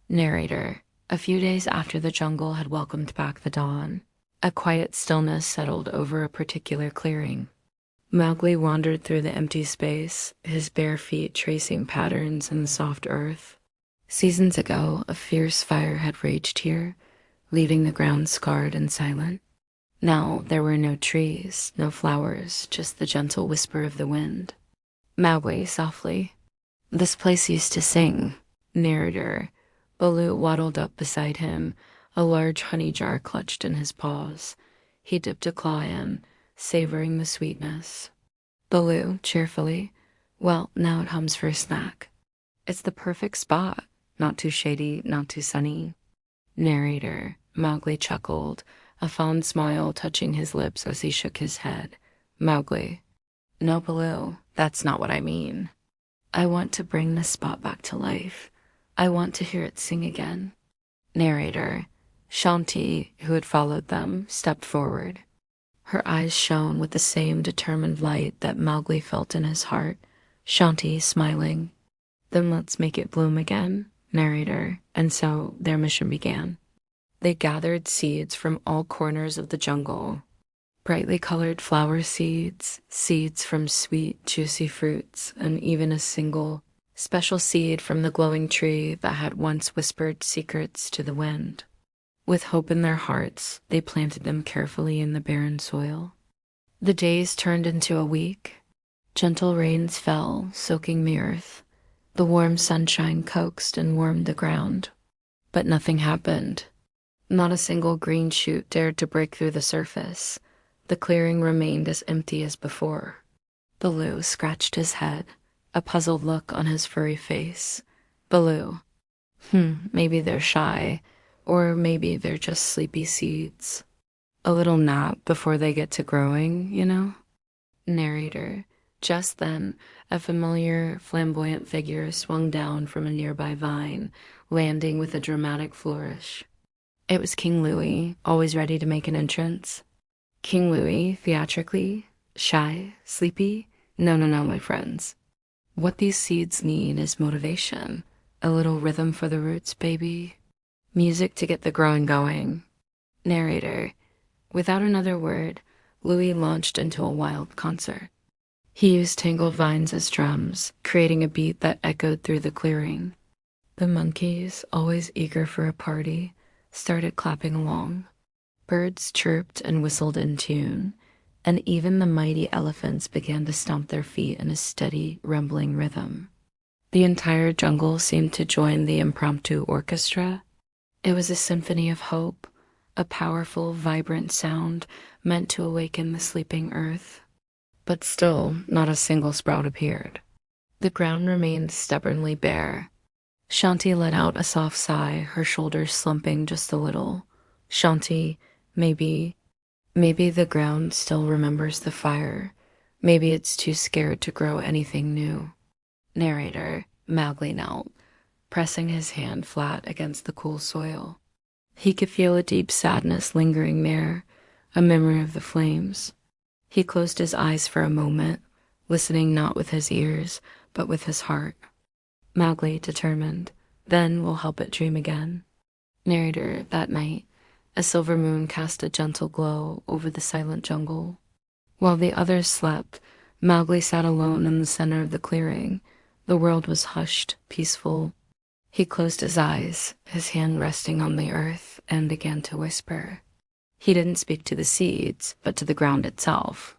Narrator. A few days after the jungle had welcomed back the dawn, a quiet stillness settled over a particular clearing. Mowgli wandered through the empty space, his bare feet tracing patterns in the soft earth. Seasons ago, a fierce fire had raged here, leaving the ground scarred and silent. Now there were no trees, no flowers, just the gentle whisper of the wind. Mowgli softly. This place used to sing. Narrator. Baloo waddled up beside him, a large honey jar clutched in his paws. He dipped a claw in, savoring the sweetness. Baloo, cheerfully. Well, now it hums for a snack. It's the perfect spot. Not too shady, not too sunny. Narrator. Mowgli chuckled, a fond smile touching his lips as he shook his head. Mowgli. No, Baloo, that's not what I mean. I want to bring this spot back to life. I want to hear it sing again. Narrator. Shanti, who had followed them, stepped forward. Her eyes shone with the same determined light that Mowgli felt in his heart. Shanti smiling. Then let's make it bloom again, narrator. And so their mission began. They gathered seeds from all corners of the jungle. Brightly colored flower seeds, seeds from sweet, juicy fruits, and even a single special seed from the glowing tree that had once whispered secrets to the wind. With hope in their hearts, they planted them carefully in the barren soil. The days turned into a week. Gentle rains fell, soaking the earth. The warm sunshine coaxed and warmed the ground. But nothing happened. Not a single green shoot dared to break through the surface. The clearing remained as empty as before. Baloo scratched his head, a puzzled look on his furry face. Baloo. Maybe they're shy, or maybe they're just sleepy seeds. A little nap before they get to growing, you know? Narrator. Just then, a familiar, flamboyant figure swung down from a nearby vine, landing with a dramatic flourish. It was King Louie, always ready to make an entrance. King Louie, theatrically, shy, sleepy? No, my friends. What these seeds need is motivation. A little rhythm for the roots, baby. Music to get the growing going. Narrator. Without another word, Louie launched into a wild concert. He used tangled vines as drums, creating a beat that echoed through the clearing. The monkeys, always eager for a party, started clapping along. Birds chirped and whistled in tune, and even the mighty elephants began to stomp their feet in a steady, rumbling rhythm. The entire jungle seemed to join the impromptu orchestra. It was a symphony of hope, a powerful, vibrant sound meant to awaken the sleeping earth. But still, not a single sprout appeared. The ground remained stubbornly bare. Shanti let out a soft sigh, her shoulders slumping just a little. Shanti, maybe the ground still remembers the fire. Maybe it's too scared to grow anything new. Narrator. Mowgli knelt, pressing his hand flat against the cool soil. He could feel a deep sadness lingering there, a memory of the flames. He closed his eyes for a moment, listening not with his ears, but with his heart. Mowgli determined, then we'll help it dream again. Narrator. That night, a silver moon cast a gentle glow over the silent jungle. While the others slept, Mowgli sat alone in the center of the clearing. The world was hushed, peaceful. He closed his eyes, his hand resting on the earth, and began to whisper. He didn't speak to the seeds, but to the ground itself.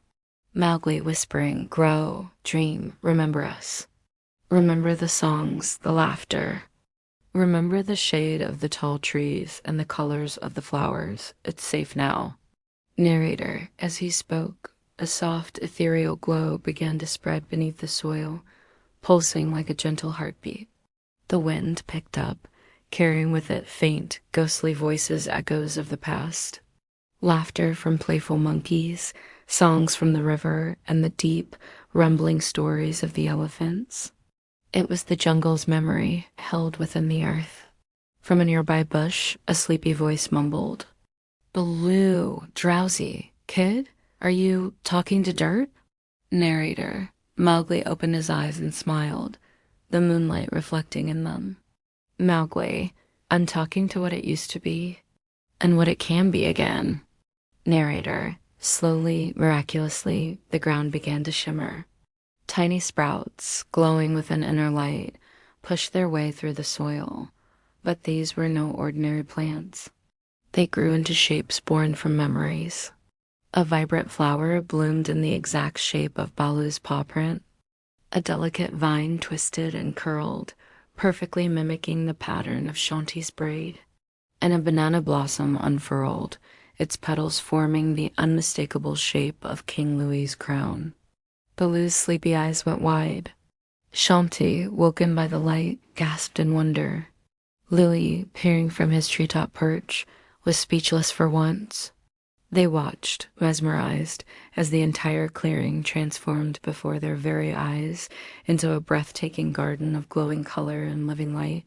Mowgli whispering, grow, dream, remember us. Remember the songs, the laughter. Remember the shade of the tall trees and the colors of the flowers. It's safe now. Narrator. As he spoke, a soft, ethereal glow began to spread beneath the soil, pulsing like a gentle heartbeat. The wind picked up, carrying with it faint, ghostly voices, echoes of the past. Laughter from playful monkeys, songs from the river, and the deep, rumbling stories of the elephants. It was the jungle's memory, held within the earth. From a nearby bush, a sleepy voice mumbled, Baloo, drowsy. Kid, are you talking to dirt? Narrator. Mowgli opened his eyes and smiled, the moonlight reflecting in them. Mowgli. I'm talking to what it used to be and what it can be again. Narrator. Slowly, miraculously, the ground began to shimmer. Tiny sprouts, glowing with an inner light, pushed their way through the soil. But these were no ordinary plants. They grew into shapes born from memories. A vibrant flower bloomed in the exact shape of Balu's paw print. A delicate vine twisted and curled, perfectly mimicking the pattern of Shanti's braid. And a banana blossom unfurled, its petals forming the unmistakable shape of King Louis's crown. Balu's sleepy eyes went wide. Shanti, woken by the light, gasped in wonder. Louis, peering from his treetop perch, was speechless for once. They watched, mesmerized, as the entire clearing transformed before their very eyes into a breathtaking garden of glowing color and living light.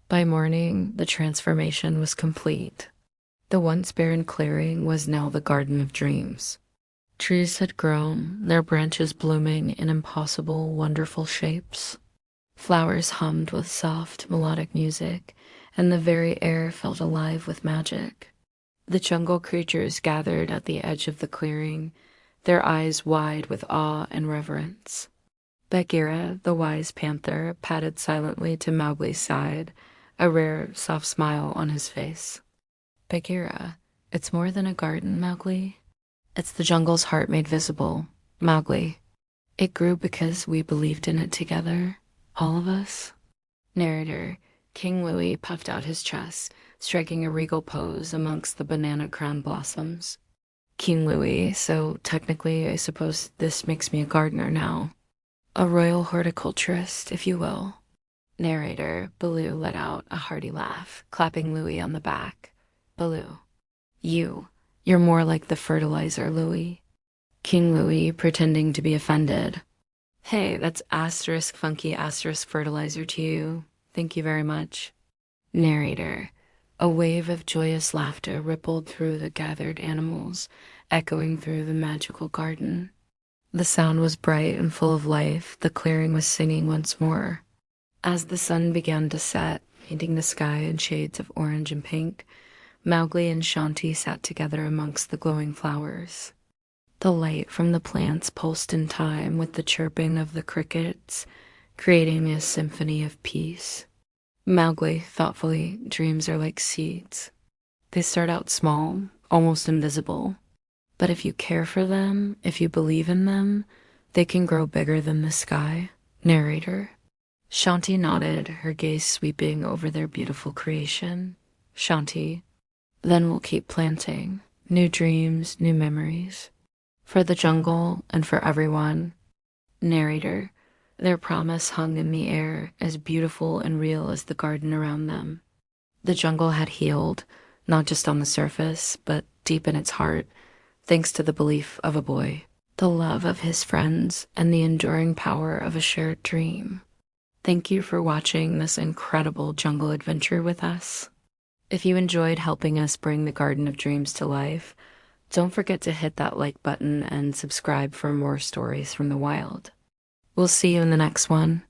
By morning, the transformation was complete. The once barren clearing was now the Garden of Dreams. Trees had grown, their branches blooming in impossible, wonderful shapes. Flowers hummed with soft, melodic music, and the very air felt alive with magic. The jungle creatures gathered at the edge of the clearing, their eyes wide with awe and reverence. Bagheera, the wise panther, padded silently to Mowgli's side, a rare, soft smile on his face. Bagheera, it's more than a garden, Mowgli. It's the jungle's heart made visible, Mowgli. It grew because we believed in it together, all of us. Narrator. King Louis puffed out his chest, striking a regal pose amongst the banana crown blossoms. King Louis, so technically I suppose this makes me a gardener now. A royal horticulturist, if you will. Narrator. Baloo let out a hearty laugh, clapping Louis on the back. Baloo. You're more like the fertilizer, Louis. King Louis, pretending to be offended. Hey, that's asterisk funky asterisk fertilizer to you. Thank you very much. Narrator. A wave of joyous laughter rippled through the gathered animals, echoing through the magical garden. The sound was bright and full of life. The clearing was singing once more. As the sun began to set, painting the sky in shades of orange and pink, Mowgli and Shanti sat together amongst the glowing flowers. The light from the plants pulsed in time with the chirping of the crickets, creating a symphony of peace. Mowgli, thoughtfully, dreams are like seeds. They start out small, almost invisible. But if you care for them, if you believe in them, they can grow bigger than the sky. Narrator. Shanti nodded, her gaze sweeping over their beautiful creation. Shanti. Then we'll keep planting. New dreams, new memories. For the jungle and for everyone. Narrator. Their promise hung in the air, as beautiful and real as the garden around them. The jungle had healed, not just on the surface, but deep in its heart, thanks to the belief of a boy, the love of his friends, and the enduring power of a shared dream. Thank you for watching this incredible jungle adventure with us. If you enjoyed helping us bring the Garden of Dreams to life, don't forget to hit that like button and subscribe for more stories from the wild. We'll see you in the next one.